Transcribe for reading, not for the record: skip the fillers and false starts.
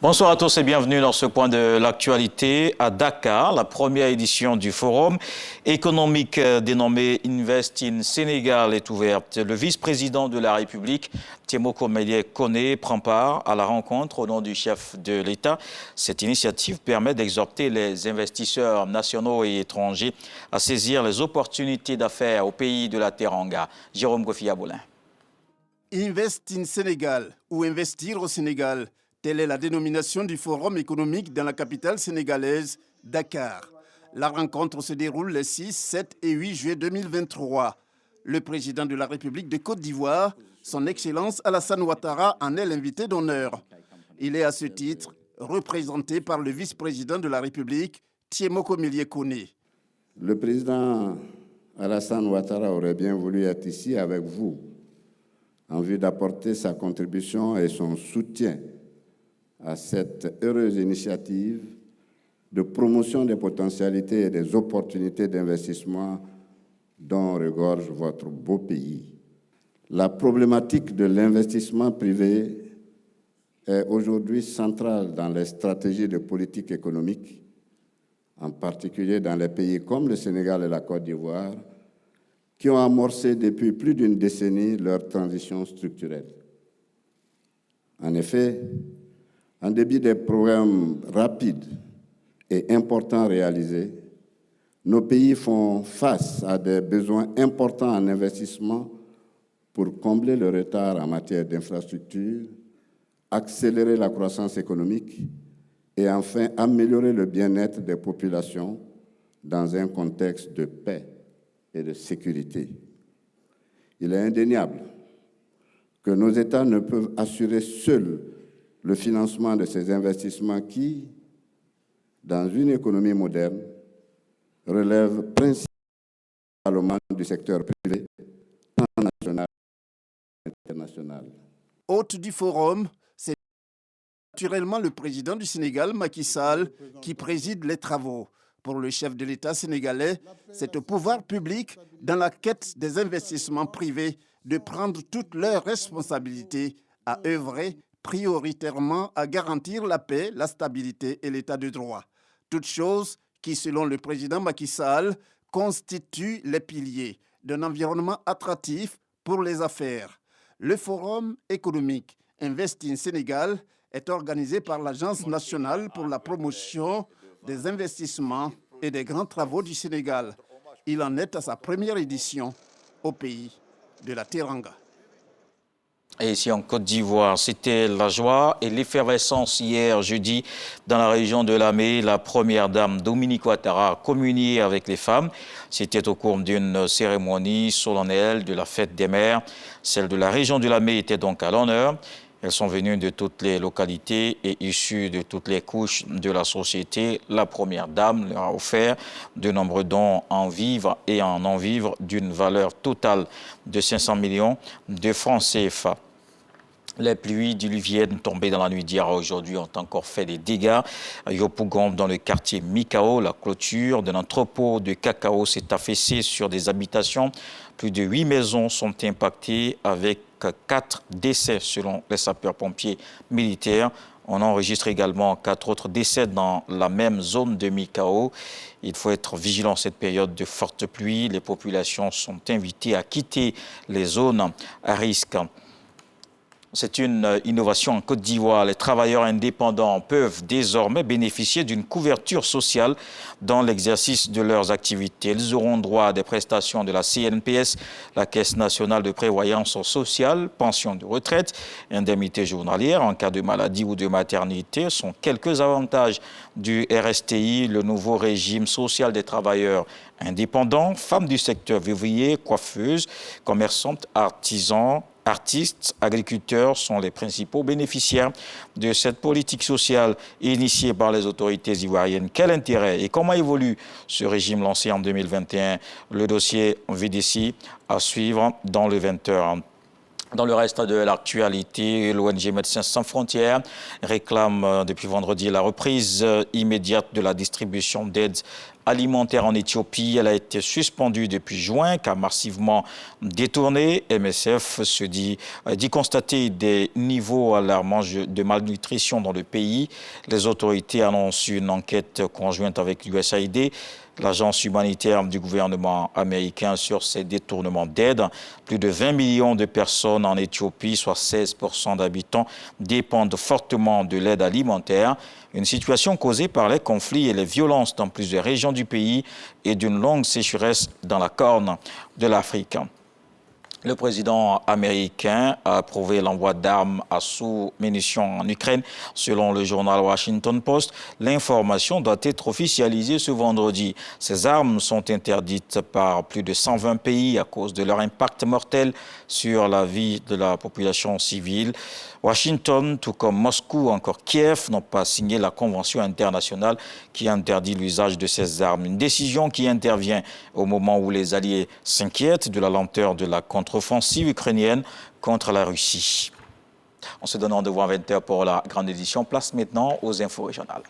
Bonsoir à tous et bienvenue dans ce point de l'actualité à Dakar. La première édition du forum économique dénommé Invest in Sénégal est ouverte. Le vice-président de la République, Témoko Mélié Koné, prend part à la rencontre au nom du chef de l'État. Cette initiative permet d'exhorter les investisseurs nationaux et étrangers à saisir les opportunités d'affaires au pays de la Teranga. Jérôme Gofiaboulin. Invest in Sénégal ou investir au Sénégal. Telle est la dénomination du forum économique dans la capitale sénégalaise, Dakar. La rencontre se déroule les 6, 7 et 8 juillet 2023. Le président de la République de Côte d'Ivoire, son Excellence Alassane Ouattara, en est l'invité d'honneur. Il est à ce titre représenté par le vice-président de la République, Témoko Mélié Koné. Le président Alassane Ouattara aurait bien voulu être ici avec vous en vue d'apporter sa contribution et son soutien à cette heureuse initiative de promotion des potentialités et des opportunités d'investissement dont regorge votre beau pays. La problématique de l'investissement privé est aujourd'hui centrale dans les stratégies de politique économique, en particulier dans les pays comme le Sénégal et la Côte d'Ivoire, qui ont amorcé depuis plus d'une décennie leur transition structurelle. En effet, en dépit des programmes rapides et importants réalisés, nos pays font face à des besoins importants en investissement pour combler le retard en matière d'infrastructures, accélérer la croissance économique et enfin améliorer le bien-être des populations dans un contexte de paix et de sécurité. Il est indéniable que nos États ne peuvent assurer seuls le financement de ces investissements qui, dans une économie moderne, relèvent principalement du secteur privé, tant national qu'international. Hôte du forum, c'est naturellement le président du Sénégal, Macky Sall, qui préside les travaux. Pour le chef de l'État sénégalais, c'est au pouvoir public, dans la quête des investissements privés, de prendre toutes leurs responsabilités à œuvrer prioritairement à garantir la paix, la stabilité et l'état de droit. Toutes choses qui, selon le président Macky Sall, constituent les piliers d'un environnement attractif pour les affaires. Le forum économique Invest in Sénégal est organisé par l'Agence nationale pour la promotion des investissements et des grands travaux du Sénégal. Il en est à sa première édition au pays de la Teranga. Et ici en Côte d'Ivoire, c'était la joie et l'effervescence hier jeudi dans la région de Lamé. La première dame Dominique Ouattara a communié avec les femmes. C'était au cours d'une cérémonie solennelle de la fête des mères. Celle de la région de Lamé était donc à l'honneur. Elles sont venues de toutes les localités et issues de toutes les couches de la société. La première dame leur a offert de nombreux dons en vivres et en non-vivres d'une valeur totale de 500 millions de francs CFA. Les pluies diluviennes tombées dans la nuit d'hier à aujourd'hui ont encore fait des dégâts. À Yopougon, dans le quartier Mikao, la clôture d'un entrepôt de cacao s'est affaissée sur des habitations. Plus de 8 maisons sont impactées avec 4 décès selon les sapeurs-pompiers militaires. On enregistre également 4 autres décès dans la même zone de Mikao. Il faut être vigilant en cette période de forte pluie. Les populations sont invitées à quitter les zones à risque. C'est une innovation en Côte d'Ivoire. Les travailleurs indépendants peuvent désormais bénéficier d'une couverture sociale dans l'exercice de leurs activités. Ils auront droit à des prestations de la CNPS, la Caisse nationale de prévoyance sociale, pension de retraite, indemnité journalière en cas de maladie ou de maternité. Ce sont quelques avantages du RSTI, le nouveau régime social des travailleurs indépendants, femmes du secteur vivrier, coiffeuses, commerçantes, artisans, artistes, agriculteurs sont les principaux bénéficiaires de cette politique sociale initiée par les autorités ivoiriennes. Quel intérêt et comment évolue ce régime lancé en 2021? Le dossier VDC à suivre dans le 20h. Dans le reste de l'actualité, l'ONG Médecins sans frontières réclame depuis vendredi la reprise immédiate de la distribution d'aides alimentaire en Éthiopie. Elle a été suspendue depuis juin, car massivement détournée. MSF dit constater des niveaux alarmants de malnutrition dans le pays. Les autorités annoncent une enquête conjointe avec l'USAID, l'agence humanitaire du gouvernement américain, sur ces détournements d'aide. Plus de 20 millions de personnes en Éthiopie, soit 16% d'habitants, dépendent fortement de l'aide alimentaire. Une situation causée par les conflits et les violences dans plusieurs régions du pays et d'une longue sécheresse dans la Corne de l'Afrique. Le président américain a approuvé l'envoi d'armes à sous-munitions en Ukraine. Selon le journal Washington Post, l'information doit être officialisée ce vendredi. Ces armes sont interdites par plus de 120 pays à cause de leur impact mortel sur la vie de la population civile. Washington, tout comme Moscou ou encore Kiev, n'ont pas signé la convention internationale qui interdit l'usage de ces armes. Une décision qui intervient au moment où les alliés s'inquiètent de la lenteur de la contre-offensive ukrainienne contre la Russie. On se donne rendez-vous à 20h pour la grande édition. Place maintenant aux infos régionales.